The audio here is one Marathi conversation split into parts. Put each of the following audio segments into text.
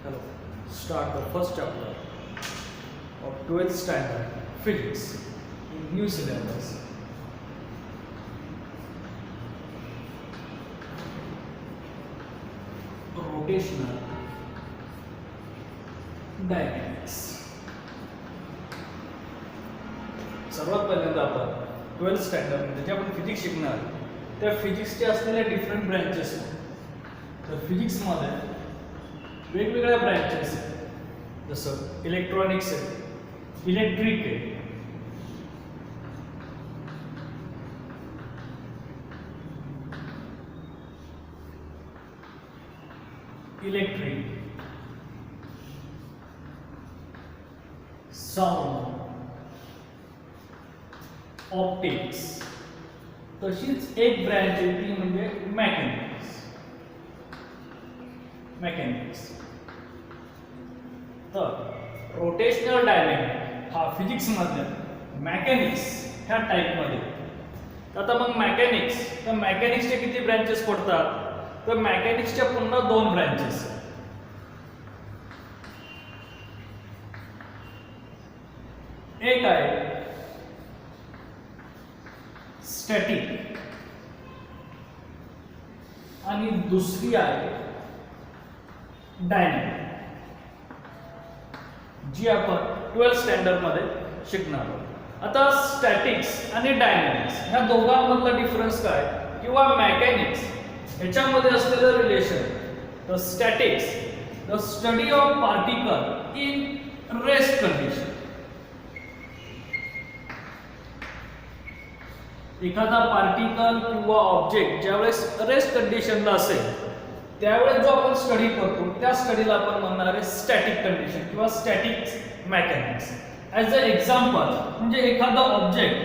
Hello. Start the first chapter of 12th standard physics in new syllabus. Rotational dynamics. सर्वात पहिल्यांदा आपण 12th स्टँडर्ड मध्ये जे आपण फिजिक्स शिकणार त्या फिजिक्सचे असलेले डिफरंट ब्रँचेस आहेत. तर फिजिक्समध्ये वेगवेगळ्या ब्रँचेस आहेत, जसं इलेक्ट्रॉनिक्स आहे, इलेक्ट्रिक आहे, साऊंड, ऑप्टिक्स. तशीच एक ब्रँच आहे ती म्हणजे मेकॅनिक्स. तर रोटेशनल डायनॅमिक हा फिजिक्स मधल्या मेकॅनिक्स ह्या टाइप मध्ये. आता मग मेकॅनिक्सचे किती ब्रँचेस पडतात? तर मेकॅनिक्सच्या पुन्हा दोन ब्रँचेस. एक आहे स्टॅटिक आणि दुसरी आहे डायनॅमिक, जी आपण 12th स्टँडर्ड मध्ये शिकणार आहोत. आता स्टॅटिक्स आणि डायनॅमिक्स ह्या दोघांमधला डिफरन्स काय किंवा मेकॅनिक्स ह्याच्यामध्ये असलेलं रिलेशन. तर statics the study of particle in rest condition. एखादा पार्टिकल किंवा ऑब्जेक्ट ज्यावेळेस रेस्ट कंडिशनला असेल त्यावेळेस जो आपण स्टडी करतो त्या स्टडीला आपण म्हणणार आहे स्टॅटिक कंडिशन किंवा static mechanics. As a example म्हणजे एखादा ऑब्जेक्ट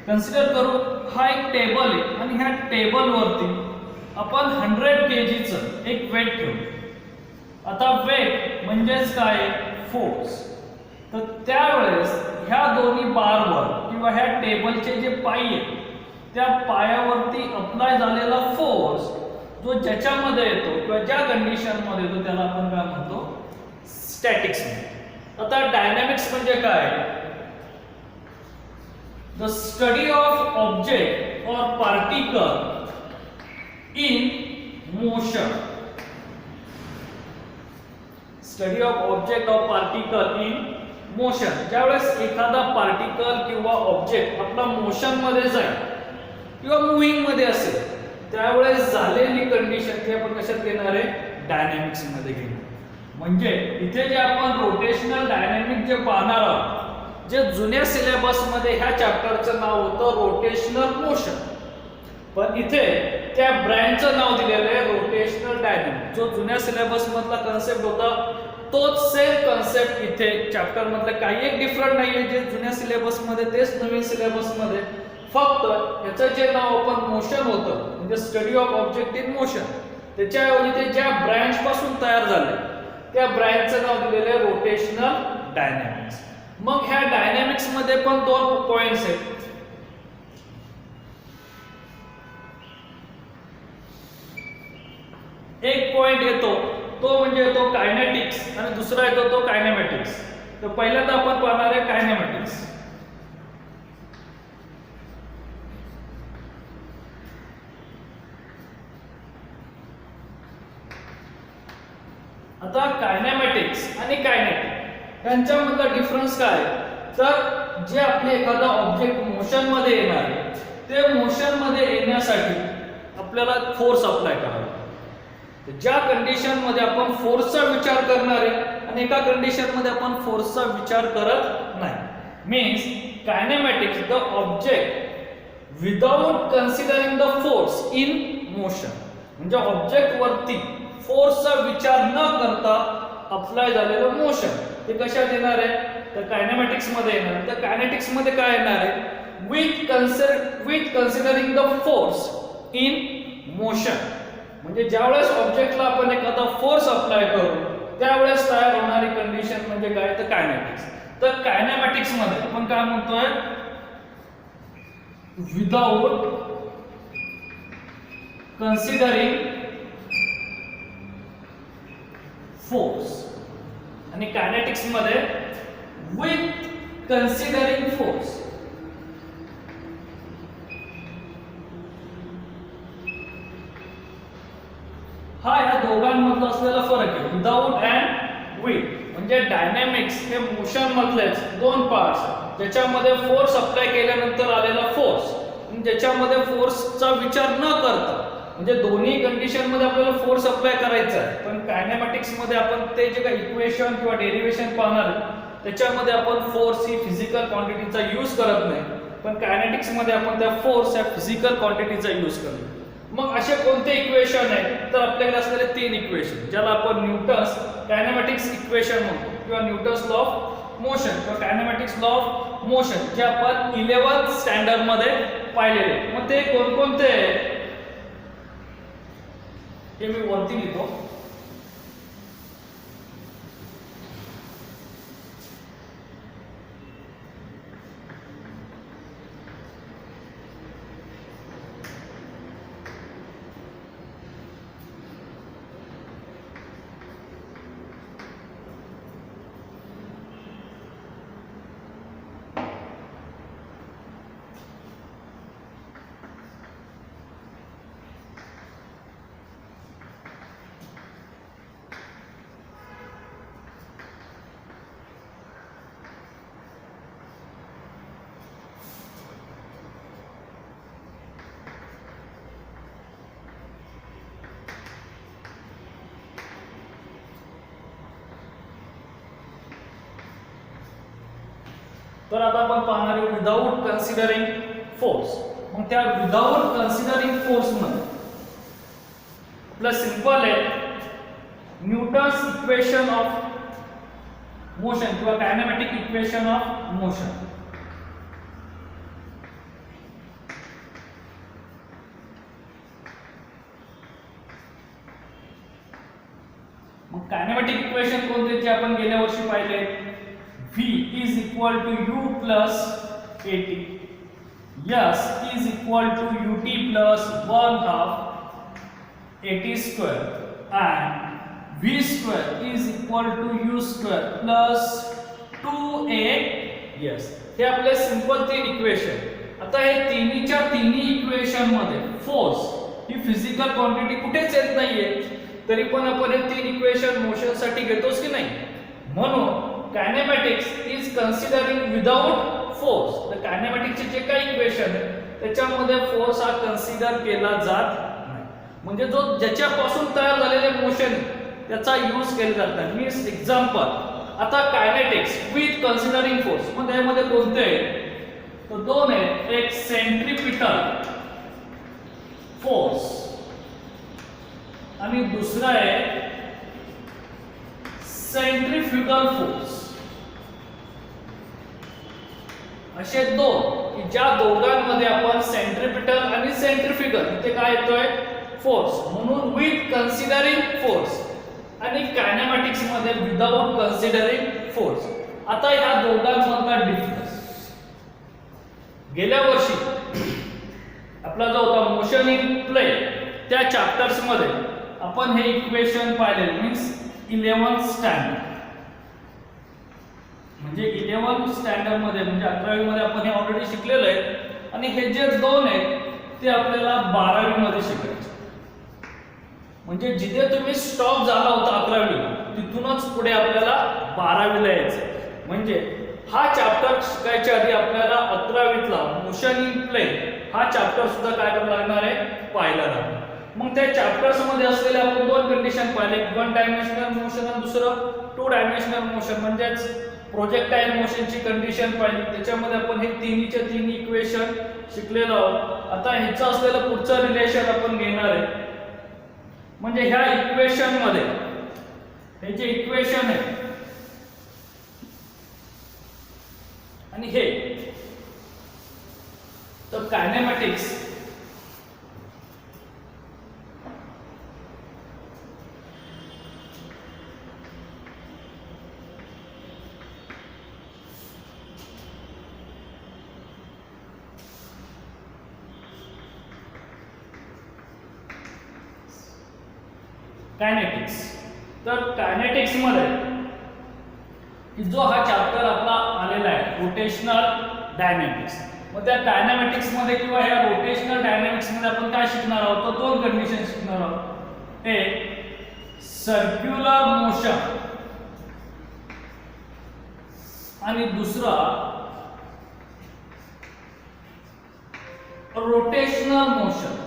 कन्सिडर करू. हा एक टेबल आहे आणि ह्या टेबलवरती आपण 100 kgचं एक वेट ठेवू. आता वेट म्हणजेच काय? फोर्स. तर त्यावेळेस ह्या दोन्ही बारवर किंवा ह्या टेबलचे जे पाय आहेत त्या पायावरती अप्लाय झालेला फोर्स जो ज्याच्यामध्ये येतो किंवा ज्या कंडिशन मध्ये येतो त्याला आपण काय म्हणतो? स्टॅटिक्स. आता डायनॅमिक्स म्हणजे काय? द स्टडी ऑफ ऑब्जेक्ट और particle in motion. Study of object of particle in motion. ज्यावेळेस एखादा पार्टिकल किंवा ऑब्जेक्ट आपला मोशन मध्ये जाईल किंवा मुव्हिंग मध्ये असेल त्यावेळेस झालेली कंडिशन ती आपण कशात घेणार आहे? डायनॅमिक्स मध्ये घेणार. म्हणजे इथे जे आपण रोटेशनल डायनॅमिक जे पाहणार आहोत, जे जुन्या सिलेबस मध्ये ह्या चॅप्टरचं नाव होतं रोटेशनल मोशन, पण इथे त्या ब्रँचचं नाव दिलेलं आहे रोटेशनल डायनॅमिक. जो जुन्या सिलेबस मधला कन्सेप्ट होता तोच सेम कन्सेप्ट इथे चॅप्टर मधलं काही एक डिफरंट नाहीये. जे जुन्या सिलेबस मध्ये तेच नवीन सिलेबस मध्ये, फक्त याचं जे नाव आपण मोशन होतं म्हणजे study of object in motion, त्याच्याऐवजी ते ज्या ब्रँच पासून तयार झाले त्या ब्रँचचं नाव दिलेलं आहे रोटेशनल डायनॅमिक्स. मग ह्या डायनॅमिक्स मध्ये पण दोन पॉइंट्स आहेत. एक पॉइंट येतो तो म्हणजे येतो कायनेटिक्स आणि दुसरा येतो तो कायनेमॅटिक्स. तर पहिल्यांदा आपण पाहणार आहे कायनेमॅटिक्स. आता कायनेमॅटिक्स आणि कायनेटिक यांच्यामधला डिफरन्स काय? तर जे आपले एखादा ऑब्जेक्ट मोशन मध्ये येणार आहे ते मोशन मध्ये येण्यासाठी आपल्याला फोर्स अप्लाय करावा. ज्या कंडिशन मध्ये आपण फोर्सचा विचार करणार आहे आणि एका कंडिशन मध्ये आपण फोर्सचा विचार करत नाही. Means kinematics the object without considering the force in motion. म्हणजे ऑब्जेक्ट वरती फोर्सचा विचार न करता अप्लाय झालेलं मोशन ते कशात येणार आहे? तर कायनेमॅटिक्स मध्ये येणार. तर कायनेटिक्स मध्ये काय येणार आहे? With considering the force in motion. म्हणजे ज्यावेळेस ऑब्जेक्टला आपण एखादा फोर्स अप्लाय करू त्यावेळेस तयार होणारी कंडिशन म्हणजे काय? तर कायनेटिक्स. तर कायनेमॅटिक्स मध्ये आपण काय म्हणतोय? विदाउट कन्सिडरिंग फोर्स आणि कायनेटिक्स मध्ये विथ कन्सिडरिंग फोर्स. हा या दोघांमधला असलेला फरक आहे, विदाउट अँड विथ. म्हणजे डायनॅमिक्स हे मोशन मधलेच दोन पार्ट्स, ज्याच्यामध्ये फोर्स अप्लाय केल्यानंतर आलेला फोर्स, ज्याच्यामध्ये फोर्सचा विचार न करता, म्हणजे दोन्ही कंडिशन मध्ये आपल्याला फोर्स अप्लाय करायचा आहे, पण कायनेमॅटिक्स मध्ये आपण ते जे काही इक्वेशन किंवा डेरिव्हेशन पाहणार त्याच्यामध्ये आपण फोर्स ही फिजिकल क्वांटिटीचा यूज करत नाही, पण कायनेटिक्स मध्ये आपण त्या फोर्स या फिजिकल क्वांटिटीचा यूज करतो. मग असे कोणते इक्वेशन आहेत, तर आपल्याकडे असलेले तीन इक्वेशन, ज्याला आपण न्यूटन्स कायनेमॅटिक्स इक्वेशन म्हणतो किंवा न्यूटन्स लॉ ऑफ मोशन किंवा कायनेमॅटिक्स लॉ ऑफ मोशन, जे आपण 11th स्टँडर्ड मध्ये पाहिलेले. मग ते कोणकोणते आहेत हे मी वरती लिहितो. तर आता आपण पाहणार आहे विदाउट कन्सिडरिंग फोर्स. मग त्या विदाउट कन्सिडरिंग फोर्स मध्ये आपलं सिंपल आहे न्यूटन्स इक्वेशन ऑफ मोशन किंवा कायनेमॅटिक इक्वेशन ऑफ मोशन. मग कायनेमॅटिक इक्वेशन कोणते जे आपण गेल्या वर्षी पाहिले, V is equal to U plus AT, S is equal to UT plus 1/2 AT square, and V square is equal to U square plus 2AS. हे आपले सिंपल तीन इक्वेशन. आता हे तिन्हीच्या तिन्ही इक्वेशन मध्ये फोर्स ही फिजिकल क्वांटिटी कुठेच येत नाहीये, तरी पण आपण हे तीन इक्वेशन मोशन साठी घेतोच की नाही. म्हणून कायनेमॅटिक्स इज कन्सिडरिंग विदाउट फोर्स. तर कायनेमॅटिक्सचे जे काही इक्वेशन आहे त्याच्यामध्ये फोर्स हा कन्सिडर केला जात नाही, म्हणजे जो ज्याच्यापासून तयार झालेले मोशन त्याचा यूज केला जातात. मीन्स एक्झाम्पल, आता कायनेटिक्स विथ कन्सिडरिंग फोर्स मग यामध्ये कोणते आहेत, तर दोन आहेत. एक सेंट्रिपिटल फोर्स आणि दुसरा आहे सेंट्रिफ्युगल फोर्स. असे दोन की ज्या दोघांमध्ये आपण सेंट्रिपिटल आणि सेंट्रिफ्युगल इथे काय येतोय फोर्स, म्हणून विथ कन्सिडरिंग फोर्स, आणि कायनेमॅटिक्स मध्ये विदाउट कन्सिडरिंग फोर्स. आता या दोघांमधला डिफरन्स गेल्या वर्षी आपला जो होता मोशन इन प्लेन त्या चॅप्टर्स मध्ये आपण हे इक्वेशन पाहिले. मीन्स 11th स्टँडर्ड, म्हणजे 11th स्टँडर्ड मध्ये म्हणजे 11वी मध्ये आपण हे ऑलरेडी शिकलेलो आहे, आणि हे जे दोन आहेत ते आपल्याला 12वी मध्ये शिकायचे. म्हणजे जिथे तुम्ही स्टॉप झाला होता 11वीला तिथूनच पुढे आपल्याला 12वीला यायचं. म्हणजे हा चॅप्टर शिकायच्या आधी आपल्याला 11वीतला मोशन इन प्लेन हा चॅप्टर सुद्धा काय करायला लागणार आहे, पाहायला लागणार. मग त्या चॅप्टर्स मध्ये असलेले आपण दोन कंडिशन पाहिले, वन डायमेन्शनल मोशन आणि दुसरं टू डायमेन्शनल मोशन, म्हणजेच प्रोजेक्टाईल मोशनची कंडिशन पाहिली. त्याच्यामध्ये आपण हे तिन्हीचे तिन्ही इक्वेशन शिकलेलो आहोत. आता ह्याचं असलेलं पुढचं रिलेशन आपण घेणार आहे, म्हणजे ह्या इक्वेशन मध्ये हे जे इक्वेशन आहे आणि हे, तर कायनेमॅटिक्स कायनेटिक्स. तर कायनेटिक्स मध्ये की जो हा चॅप्टर आपला आलेला आहे रोटेशनल डायनॅमिक्स, मग त्या डायनॅमिक्स मध्ये किंवा ह्या रोटेशनल डायनॅमिक्स मध्ये आपण काय शिकणार आहोत, तर दोन कंडिशन शिकणार आहोत. एक सर्क्युलर मोशन आणि दुसरा रोटेशनल मोशन.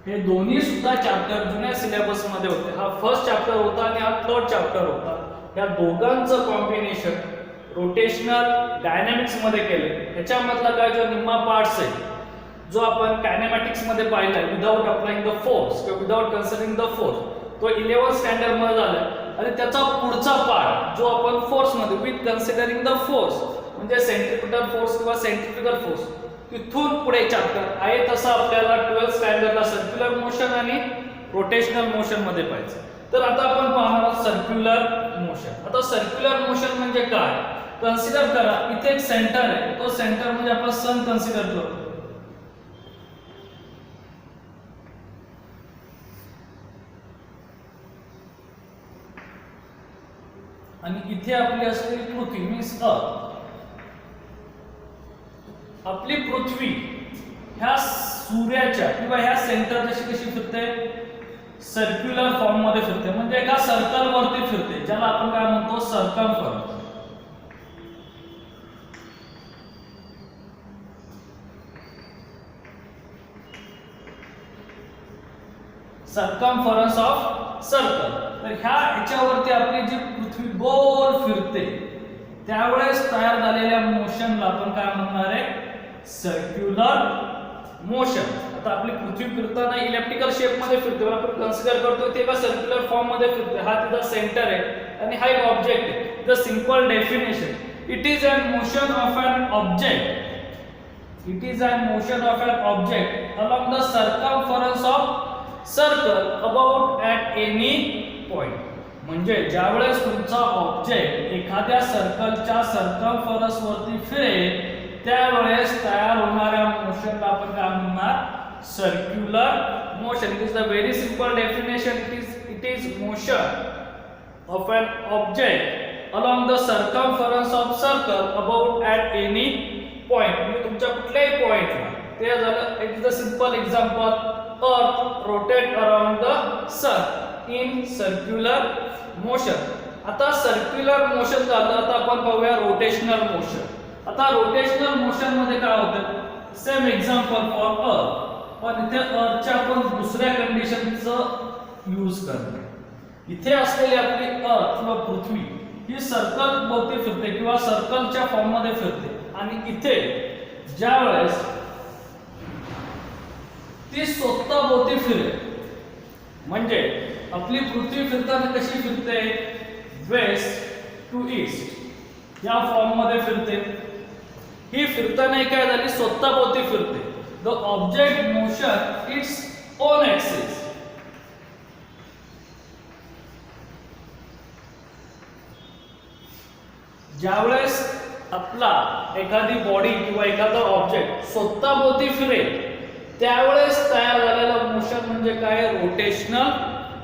हे दोन्ही सुद्धा चॅप्टर जुन्या सिलेबस मध्ये होते. हा फर्स्ट चॅप्टर होता आणि हा थर्ड चॅप्टर होता. या दोघांचं कॉम्बिनेशन रोटेशनल डायनॅमिक्स मध्ये केले. याच्यामधला काय जो निम्मा पार्ट्स आहे जो आपण कायनेमॅटिक्स मध्ये पाहिला विदाउट अप्लाइंग द फोर्स किंवा विदाउट कन्सिडरिंग द फोर्स, तो 11th स्टँडर्ड मध्ये झाला. आणि त्याचा पुढचा पार्ट जो आपण फोर्स मध्ये विथ कन्सिडरिंग द फोर्स म्हणजे सेंट्रिपिटल फोर्स किंवा सेंट्रिफ्युगल फोर्स, तिथून पुढे चॅप्टर आहे तसा आपल्याला 12th स्टँडर्डला सर्क्युलर मोशन आणि रोटेशनल मोशन मध्ये पाहिजे. तर आता आपण पाहणार आहोत सर्क्युलर मोशन. आता सर्क्युलर मोशन म्हणजे काय, कन्सिडर करा इथे एक सेंटर आहे, तो सेंटर म्हणजे आपण सन कन्सिडर करू. आणि इथे आपली असलेली पृथ्वी मीन्स अर्थ. आपली पृथ्वी ह्या सूर्याच्या किंवा ह्या सेंटर जशी कशी फिरते, सर्क्युलर फॉर्म मध्ये फिरते, म्हणजे एका सर्कल वरती फिरते, ज्याला आपण काय म्हणतो सर्कमफरन्स. Circumference of circle. तर ह्याच्यावरती आपली जी पृथ्वी गोल फिरते त्यावेळेस तयार झालेल्या मोशनला आपण काय म्हणणार आहे, सर्क्युलर मोशन. आता आपली पृथ्वी फिरताना इलेप्टिकल शेप मध्ये फिरते, आपण कन्सिडर करतो ते एका सर्क्युलर फॉर्म मध्ये फिरते. हा तिचा सेंटर आहे आणि हा एक ऑब्जेक्ट आहे. The simple definition, it is a motion of an object, it is a motion of an object along the circumference of circle about at any point. म्हणजे ज्यावेळेस तुमचा ऑब्जेक्ट एखाद्या सर्कलच्या सर्कमफरन्स वरती फिरेल त्यावेळेस तयार होणाऱ्या मोशनला आपण काय म्हणणार, circular motion. It is the very simple definition. It is motion of an object along the circumference of circle about at any point. म्हणजे तुमच्या कुठल्याही पॉइंटला. ते झालं. It is the simple example, earth rotate around the sun in circular motion. आता सर्क्युलर मोशन झालं. आता आपण पाहूया रोटेशनल मोशन. आता रोटेशनल मोशन मध्ये काय होतं, सेम एक्झाम्पल फॉर अर्थ, पण इथे अर्थच्या आपण दुसऱ्या कंडिशनचं यूज करतो. इथे असलेली आपली अर्थ किंवा पृथ्वी ही सर्कल भोवती फिरते किंवा सर्कलच्या फॉर्म मध्ये फिरते. आणि इथे ज्यावेळेस ती स्वतः भोवती फिरेल, म्हणजे आपली पृथ्वी फिरताना कशी फिरते, वेस्ट टू ईस्ट या फॉर्म मध्ये फिरते. ही फिरताना काय झाली, स्वतः भोवती फिरते. The object motion its own axis. ज्यावेळेस आपला एखादी बॉडी किंवा एखादा ऑब्जेक्ट स्वतः भोवती फिरेल त्यावेळेस तयार झालेलं मोशन म्हणजे काय, रोटेशनल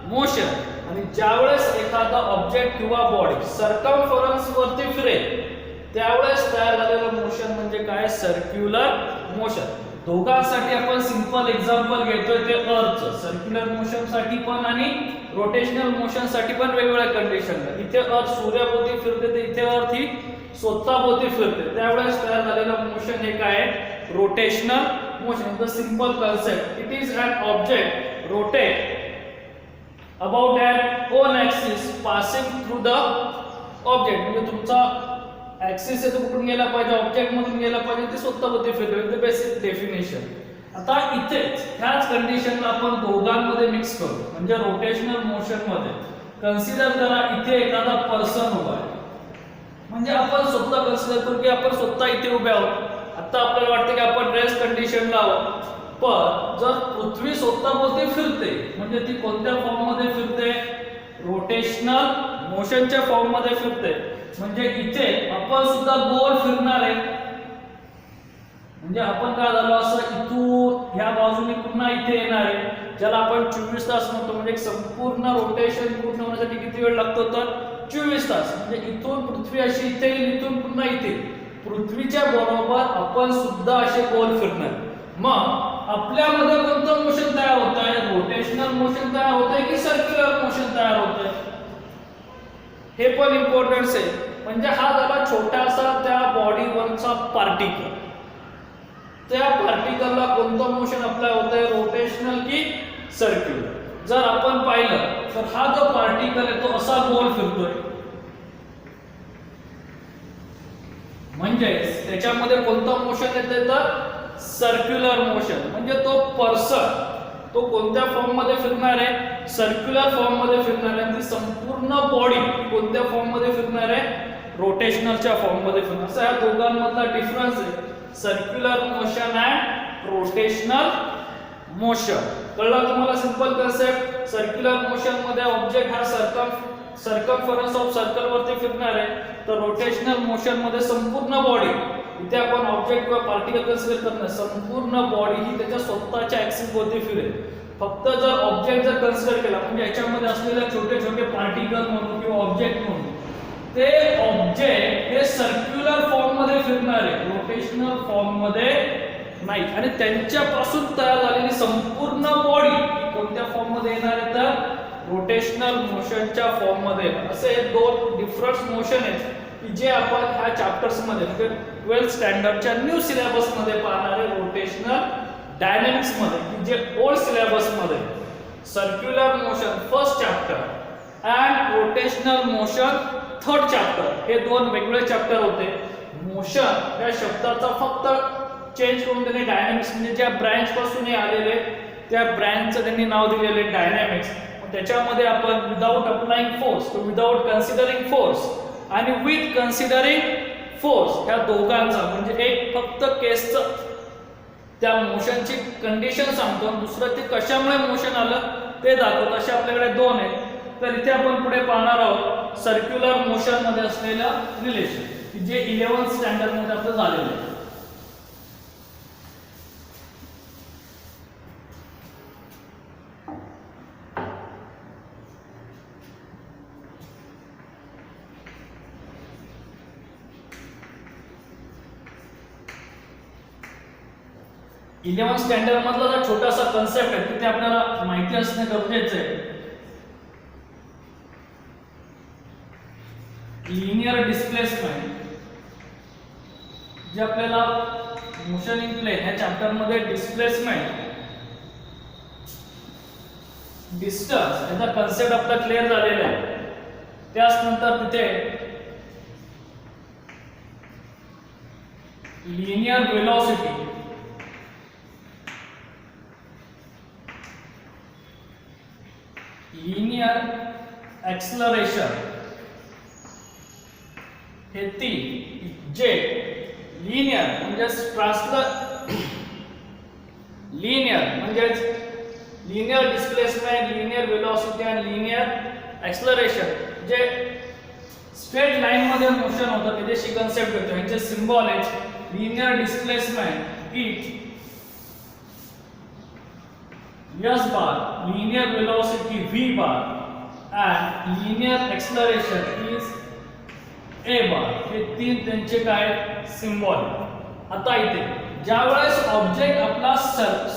मोशन. आणि ज्यावेळेस एखादा ऑब्जेक्ट किंवा बॉडी सर्कमफरन्स वरती फिरेल त्यावेळेस तयार झालेलं मोशन म्हणजे काय, सर्क्युलर मोशन. दोघांसाठी आपण सिंपल एक्झाम्पल घेतोय ते अर्थचं, सर्क्युलर मोशन साठी पण आणि रोटेशनल मोशन साठी पण वेगवेगळ्या कंडिशन. इथे अर्थ सूर्याभोवती फिरते तर इथे अर्थ ही स्वतः भोवती फिरते, त्यावेळेस तयार झालेलं मोशन हे काय आहे, rotational motion. The simple concept, it is an object rotate about N one axis passing through the object. म्हणजे तुमचा ऍक्सिस आहे तो कुठून गेला पाहिजे, ऑब्जेक्ट मधून गेला पाहिजे, ते स्वतः भोवती फिरते. The basic definition. आता इथे ह्याच कंडिशनला आपण दोघांमध्ये मिक्स करू. म्हणजे रोटेशनल मोशन मध्ये कन्सिडर करा इथे एखादा पर्सन उभा आहे, म्हणजे आपण स्वतः कन्सिडर करू की आपण स्वतः इथे उभे आहोत. आता आपल्याला वाटतं की आपण रेस्ट कंडिशनला आहोत, पण जर पृथ्वी स्वतः भोवती फिरते म्हणजे ती कोणत्या फॉर्म मध्ये फिरते, रोटेशनल मोशनच्या फॉर्म मध्ये फिरते. म्हणजे इथे आपण सुद्धा गोल फिरणार आहे. म्हणजे आपण काय झालो, असं इथून ह्या बाजूने पुन्हा इथे येणार आहे ज्याला आपण 24 तास म्हणतो. म्हणजे एक संपूर्ण रोटेशन पूर्ण होण्यासाठी किती वेळ लागतो तर 24 तास. म्हणजे इथून पृथ्वी अशी इथे येईल, इथून पुन्हा इथे पृथ्वीच्या बरोबर आपण सुद्धा असे गोल फिरणार. मग आपल्यामध्ये कोणतं मोशन तयार होत आहे? रोटेशनल मोशन तयार होत आहे की सर्क्युलर मोशन तयार होत आहे? हे पण इम्पॉर्टन्स आहे. म्हणजे हा झाला छोटासा त्या बॉडीवरचा पार्टिकल. त्या पार्टिकलला कोणतं मोशन अप्लाय होत आहे? रोटेशनल की सर्क्युलर? जर आपण पाहिलं तर हा जो पार्टिकल आहे तो असा गोल फिरतोय. म्हणजे त्याच्यामध्ये कोणतं मोशन येते तर सर्क्युलर मोशन. म्हणजे तो पर्सन तो कोणत्या फॉर्म मध्ये फिरणार आहे? सर्क्युलर फॉर्म मध्ये फिरणार आहे. ती संपूर्ण बॉडी कोणत्या फॉर्म मध्ये फिरणार आहे? रोटेशनलच्या फॉर्म मध्ये फिरणार. असा या दोघांमधला डिफरन्स आहे, circular motion and rotational motion. कळलं तुम्हाला सिंपल कन्सेप्ट? सर्क्युलर मोशन मध्ये ऑब्जेक्ट हा सर्कमफरन्स ऑफ सर्कल वरती फिरणार आहे, तर रोटेशनल मोशन मध्ये संपूर्ण बॉडी, इथे आपण ऑब्जेक्ट किंवा पार्टिकल कन्सिडर करणार, संपूर्ण बॉडी ही त्याच्या स्वतःच्या ऍक्सिस वरती फिरेल. फक्त जर ऑब्जेक्ट जर कन्सिडर केला म्हणजे याच्यामध्ये असलेले छोटे छोटे पार्टिकल म्हणून किंवा ऑब्जेक्ट म्हणून, ते ऑब्जेक्ट हे सर्क्युलर फॉर्म मध्ये फिरणार आहे, रोटेशनल फॉर्म मध्ये नाही. आणि त्यांच्यापासून तयार झालेली संपूर्ण बॉडी कोणत्या फॉर्म मध्ये येणार आहे तर रोटेशनल मोशनच्या फॉर्म मध्ये. असे दोन डिफरंट मोशन आहेत की जे आपण ह्या चॅप्टर्स मध्ये म्हणजे 12th स्टँडर्डच्या न्यू सिलेबस मध्ये पाहणार आहे. रोटेशनल डायनामिक्स मध्ये की जे ओल्ड सिलेबस मध्ये circular motion first chapter and rotational motion third chapter, हे दोन वेगवेगळे चॅप्टर होते. मोशन या शब्दाचा फक्त चेंज करून त्यांनी डायनामिक्स म्हणजे ज्या ब्रँच पासून हे आलेले त्या ब्रँचचं त्यांनी नाव दिलेले डायनामिक्स. त्याच्यामध्ये आपण without applying force, without considering force आणि विथ कन्सिडरिंग फोर्स ह्या दोघांचा म्हणजे एक फक्त केसचं त्या मोशनची कंडिशन सांगतो, दुसरं ते कशामुळे मोशन आलं ते दाखवतो. असे आपल्याकडे दोन आहेत. तर इथे आपण पुढे पाहणार आहोत सर्क्युलर मोशन मध्ये असलेलं रिलेशन जे 11th स्टँडर्ड मध्ये आपलं झालेलं आहे. इलेव्हन्थ स्टँडर्ड मधला जो छोटासा कन्सेप्ट आहे तिथे आपल्याला माहिती असणे गरजेचं आहे. लिनियर डिस्प्लेसमेंट जे आपल्याला मोशन इन प्लेन ह्या चॅप्टर मध्ये डिस्प्लेसमेंट, डिस्टन्स याचा कन्सेप्ट आपला क्लिअर झालेला आहे. त्याच नंतर तिथे लिनियर वेलोसिटी, लिनियर एक्सलरेशन, हे तीन जे लिनियर म्हणजे लिनियर म्हणजे लिनियर डिस्प्लेसमेंट, लिनियर वेलोसिटी आणि लिनियर एक्सलरेशन जे स्ट्रेट लाईन मध्ये मोशन होतं त्याच्याशी कन्सेप्ट होतो. ह्याचे सिम्बॉल आहेत linear displacement is S bar, linear velocity V bar and linear acceleration is A bar. हे तीन त्यांचे काय सिम्बॉल. आता इथे ज्यावेळेस ऑब्जेक्ट आपला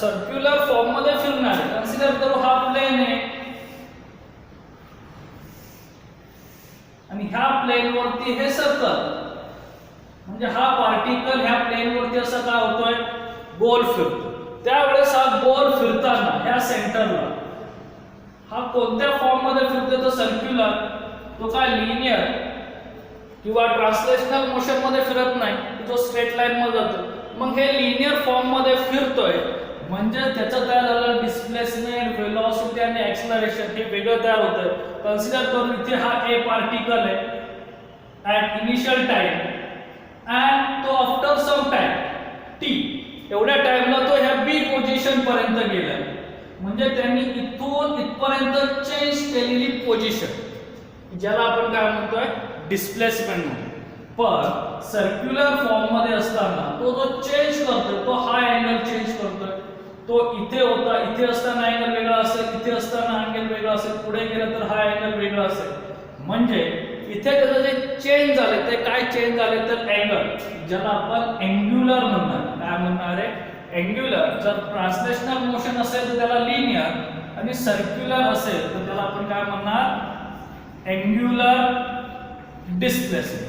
सर्क्युलर फॉर्म मध्ये फिरणार आहे, कन्सिडर करू हा प्लेन आहे आणि ह्या प्लेन वरती हे सर्कल, म्हणजे हा पार्टिकल ह्या प्लेन वरती असं काय होतोय गोल फिरतो. त्यावेळेस हा गोल फिरताना ह्या सेंटरला हा कोणत्या फॉर्म मध्ये फिरतो तर सर्क्युलर, तो काय लिनियर किंवा ट्रान्सलेशनल मोशन मध्ये फिरत नाही, तो स्ट्रेट लाईन मध्ये जातो. मग हे लिनियर फॉर्म मध्ये फिरतोय म्हणजे त्याचं तयार झालं डिस्प्लेसमेंट, वेलोसिटी आणि एक्सलरेशन हे वेगळं तयार होतंय. कन्सिडर करून इथे हा ए पार्टिकल आहे ऍट इनिशियल टाइम अँड तो आफ्टर सम टाइम टी, एवढ्या टाइमला तो ह्या बी पोझिशन पर्यंत गेला. म्हणजे त्यांनी इथून इथपर्यंत चेंज केलेली पोझिशन ज्याला आपण काय म्हणतोय डिस्प्लेसमेंट म्हणतो. पण सर्क्युलर फॉर्म मध्ये असताना तो जो चेंज करतोय तो हा अँगल चेंज करतोय, तो इथे होता, इथे असताना अँगल वेगळा असेल, इथे असताना अँगल वेगळा असेल, पुढे गेला तर हा अँगल वेगळा असेल. म्हणजे इथे त्याचं जे चेंज झाले ते काय चेंज झाले तर अँगल, ज्याला आपण अँग्युलर म्हणणार. काय म्हणणार आहे? अँग्युलर. जर ट्रान्सलेशनल मोशन असेल तर त्याला लिनियर आणि सर्क्युलर असेल तर त्याला आपण काय म्हणणार? Angular displacement.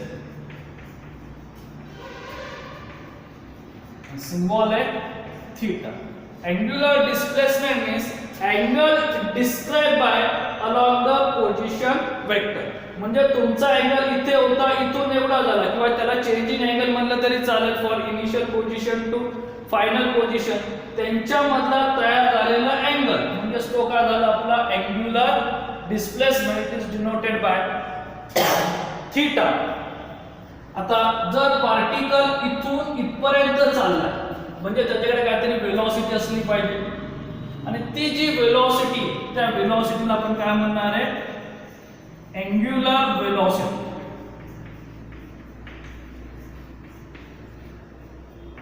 सिंबल आहे theta. Angular displacement means angle describe by along the position vector. म्हणजे तुमचा अँगल इथे होता, इथून एवढा झाला, किंवा त्याला चेंजिंग अँगल म्हणलं तरी चालेल. For initial position to final position त्यांच्यामधला तयार झालेला अँगल म्हणजे तो काय झाला आपला angular displacement. Is denoted by theta. आता जर पार्टिकल इथून इथपर्यंत चाललाय म्हणजे त्याच्याकडे काहीतरी वेलोसिटी असली पाहिजे, आणि ती जी वेलोसिटी, त्या वेलोसिटीला आपण काय म्हणणार आहे? Angular velocity.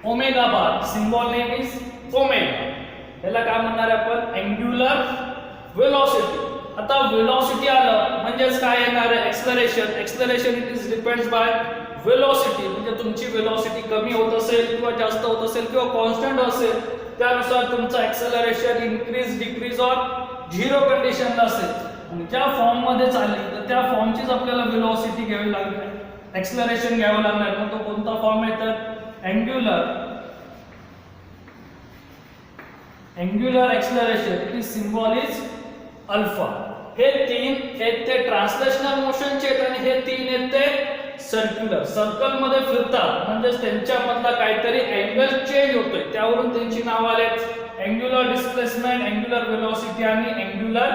Omega bar, symbol name is omega. याला काय म्हणणार आहे आपण? Angular velocity. आता वेलोसिटी आलं म्हणजेच काय येणार आहे? Acceleration. Acceleration it is depends by velocity. म्हणजे तुमची वेलोसिटी कमी होत असेल किंवा जास्त होत असेल किंवा कॉन्स्टंट असेल, त्यानुसार तुमचा एक्सेलरेशन इनक्रीज डिक्रीज और झिरो कंडिशनला असेल. आणि ज्या फॉर्म मध्ये चालली तर त्या फॉर्मचीच आपल्याला वेलोसिटी घ्यावी लागणार, एक्सेलरेशन घ्यावं लागणार. मग तो कोणता फॉर्म आहे तर angular acceleration. It symbol is alpha. हे तीन आहेत ते ट्रान्सलेशनल मोशनचे आहेत आणि हे तीन आहेत ते सर्क्युलर. सर्कल मध्ये फिरतात म्हणजेच त्यांच्यामधला काहीतरी अँगल चेंज होतोय, त्यावरून त्यांची नाव आले अँग्युलर डिस्प्लेसमेंट, अँग्युलर वेलोसिटी आणि अँग्युलर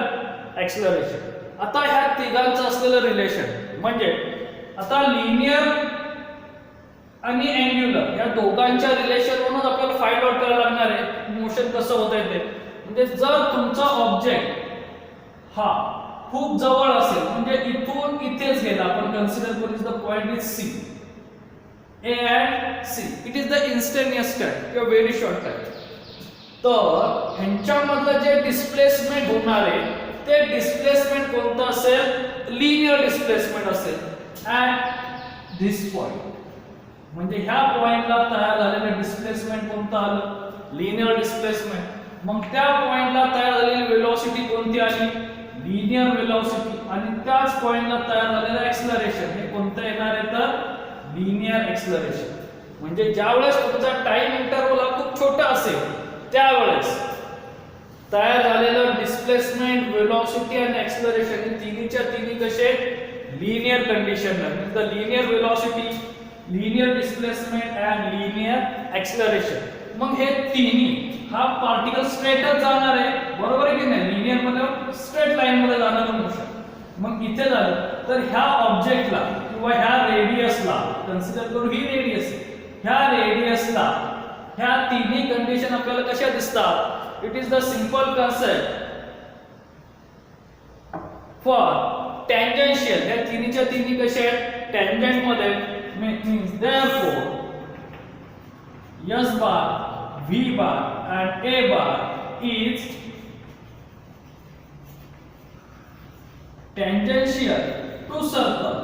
एक्सेलरेशन. आता ह्या तिघांचं असलेलं रिलेशन म्हणजे आता लिनियर आणि अँग्युलर या दोघांच्या रिलेशनवरूनच आपल्याला फाइंड आउट करायला लागणार आहे मोशन कसं होत आहे ते. म्हणजे जर तुमचा ऑब्जेक्ट हा खूप जवळ असेल म्हणजे इथून इथेच गेला, आपण कन्सिडर करू the point is C, A and C. It is the instantaneous time किंवा व्हेरी शॉर्ट टाइम. तर ह्यांच्यामधलं जे डिस्प्लेसमेंट होणार आहे ते डिस्प्लेसमेंट कोणतं असेल? लिनियर डिस्प्लेसमेंट असेल. ॲट धिस पॉइंट म्हणजे ह्या पॉइंटला तयार झालेलं डिस्प्लेसमेंट कोणतं आलं? Linear displacement. मग त्या पॉइंटला तयार झालेली वेलोसिटी कोणती आली? Linear velocity. आणि त्याच पॉइंटला तयार झालेलं एक्सेलरेशन हे कोणतं येणार आहे तर लिनियर एक्सेलरेशन. म्हणजे ज्यावेळेस तुमचा टाइम इंटरवल हा खूप छोटा असेल त्यावेळेस तयार झालेलं डिस्प्लेसमेंट, वेलोसिटी आणि एक्सेलरेशन हे तिन्हीच्या तिन्ही कसे लिनियर कंडिशनला. The linear velocity, linear displacement and linear acceleration. मग हे तिन्ही हा पार्टिकल स्ट्रेटच जाणार आहे, बरोबर आहे की नाही? लिनियर मध्ये स्ट्रेट लाईन मध्ये जाणार मोशन. मग इथे झालं तर ह्या ऑब्जेक्टला किंवा ह्या रेडियसला कन्सिडर करू, ही रेडियस, ह्या रेडियसला ह्या तिन्ही कंडिशन आपल्याला कशा दिसतात? It is the simple concept for tangential. ह्या तिन्हीच्या तिन्ही कशा आहेत? टँजेंट मध्ये. Means therefore S bar, V bar and A bar is tangential to circle.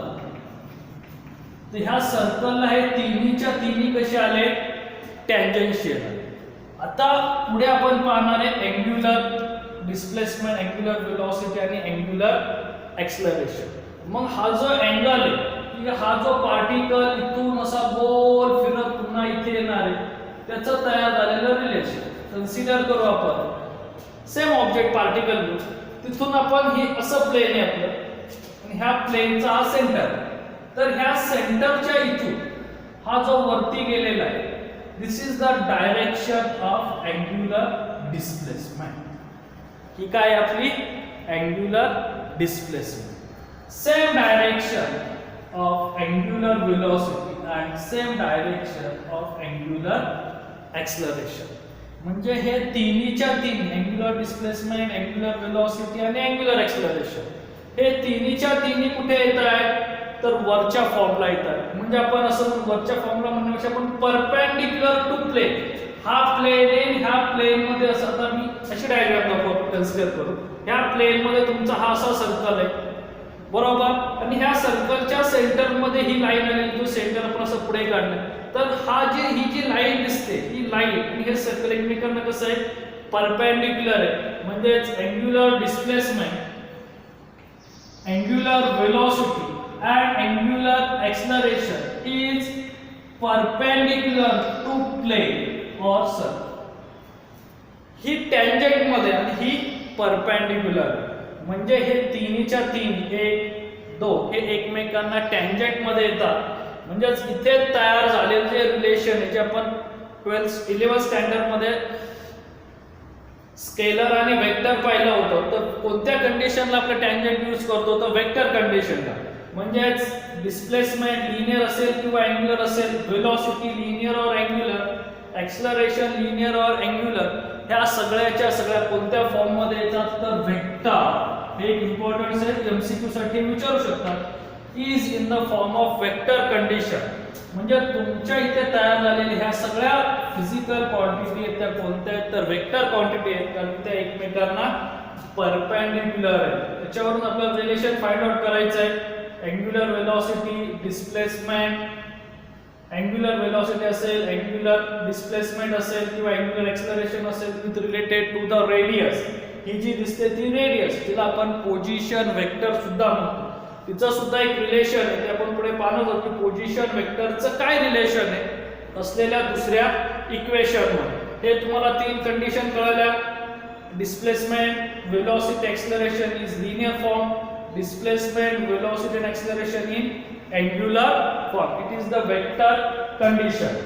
तर ह्या सर्कलला हे तिन्हीच्या तिन्ही कसे आले? टँजेन्शियल. आता पुढे आपण पाहणार आहे अँग्युलर डिस्प्लेसमेंट, अँग्युलर वेलोसिटी आणि अँग्युलर एक्सेलरेशन. मग हा जो अँगल आहे, हा जो पार्टिकल इथून असा गोल फिरत पुन्हा इथे येणार आहे त्याचं तयार झालेलं रिलेशन कन्सिडर करू आपण. सेम ऑब्जेक्ट पार्टिकल घेऊ, तिथून आपण हे असं प्लेन आहे आपलं आणि ह्या प्लेनचा हा सेंटर. तर ह्या सेंटरच्या इथून हा जो वरती गेलेला आहे, this is the direction of angular displacement. ही काय आपली angular displacement. Same direction of angular velocity and same direction of angular acceleration. म्हणजे हे तिन्हीच्या तीन angular displacement, angular velocity आणि angular acceleration हे तिन्हीच्या तिन्ही कुठे येत आहेत? तर वरच्या फॉर्मला येत आहेत. म्हणजे आपण असं वरच्या फॉर्मला म्हणण्यापेक्षा आपण परपेंडिक्युलर टू प्लेन हा प्लेन आहे, ह्या प्लेन मध्ये असं आता मी अशी डायग्राम दाखवतो कन्सिडर करू. ह्या प्लेन मध्ये तुमचा हा असा सर्कल आहे बरोबर, आणि ह्या सर्कलच्या सेंटर मध्ये ही लाईन आहे, जो सेंटर आपण असं पुढे काढलं. तर ही जी लाईन दिसते ही लाईन आणि हे सर्कल एकमेकांना कसं आहे परपेंडिक्युलर आहे. म्हणजेच angular displacement, angular velocity and angular acceleration is perpendicular to plane or circle. He tangent मध्ये आणि ही परपेंडिक्युलर, म्हणजे हे तिन्हीच्या तीन, एक दोन, हे एकमेकांना टँजंट मध्ये येतात. म्हणजेच इथे तयार झालेले जे रिलेशन आहे जे आपण 11th स्टँडर्ड मध्ये स्केलर आणि वेक्टर पाहिलं होतं, तर कोणत्या कंडिशनला आपण टँजंट यूज करतो तर वेक्टर कंडिशनला. म्हणजेच डिस्प्लेसमेंट लिनियर असेल किंवा अँग्युलर असेल, वेलोसिटी लिनियर और अँग्युलर, ॲक्सलरेशन लिनियर और अँग्युलर, ह्या सगळ्याच्या सगळ्या कोणत्या फॉर्म मध्ये येतात तर वेक्टर. हे एक इम्पॉर्टन्स आहे, एमसीक्यू साठी विचारू शकतात. Is in the form of vector condition. म्हणजे तुमच्या इथे तयार झालेल्या ह्या सगळ्या फिजिकल क्वांटिटी आहेत त्या कोणत्या आहेत तर वेक्टर क्वांटिटी आहेत, कारण त्या एकमेकांना परपेंडिक्युलर आहे. त्याच्यावरून आपल्याला रिलेशन फाइंड आउट करायचं आहे. Angular velocity, displacement, angular velocity असेल, अँग्युलर डिस्प्लेसमेंट असेल किंवा अँग्युलर एक्सेलरेशन असेल with related to the radius. ही जी दिसते ती रेडियस, तिला आपण पोझिशन वेक्टर सुद्धा म्हणतो. तिचं सुद्धा एक रिलेशन आहे, ते आपण पुढे पाहणार आहोत की पोझिशन वेक्टरचं काय रिलेशन आहे असलेल्या दुसऱ्या इक्वेशन मध्ये. हे तुम्हाला तीन कंडिशन कळल्या. Displacement, velocity, acceleration is linear form. Displacement, velocity and acceleration in angular form. It is the vector condition.